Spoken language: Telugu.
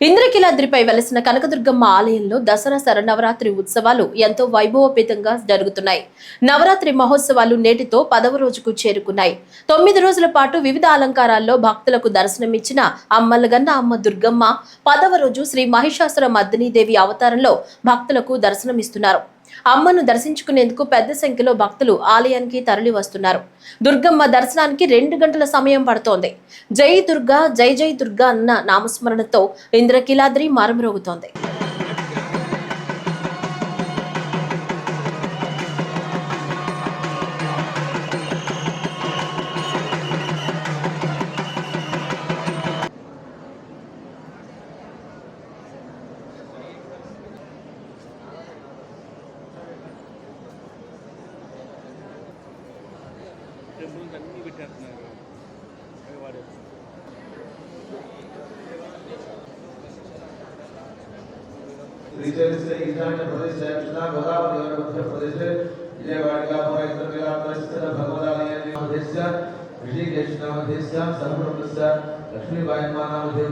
ఇంద్రకీలాద్రిపై వెలసిన కనకదుర్గమ్మ ఆలయంలో దసరా శరన్నవరాత్రి ఉత్సవాలు ఎంతో వైభవపేతంగా జరుగుతున్నాయి. నవరాత్రి మహోత్సవాలు నేటితో 10వ రోజుకు చేరుకున్నాయి. 9 రోజుల పాటు వివిధ అలంకారాల్లో భక్తులకు దర్శనమిచ్చిన అమ్మలగన్న అమ్మ దుర్గమ్మ 10వ రోజు శ్రీ మహిషాసుర మర్దినీదేవి అవతారంలో భక్తులకు దర్శనమిస్తున్నారు. అమ్మను దర్శించుకునేందుకు పెద్ద సంఖ్యలో భక్తులు ఆలయానికి తరలి వస్తున్నారు. దుర్గమ్మ దర్శనానికి 2 గంటల సమయం పడుతోంది. జై దుర్గా జై జై దుర్గా అన్న నామస్మరణతో ఇంద్రకీలాద్రి మారుమ్రోగుతోంది. అన్ని పెట్టేస్తున్నారు. శ్రీశైలस्य ఈశాన్య ప్రదేశ కృష్ణా గోదావరి మధ్య ప్రదేశ విజయవాడగా భగవదాలయ ఋషికేశ నామధేయ సర్వబ్రహ్మస్య లక్ష్మీబాయి నామధేయ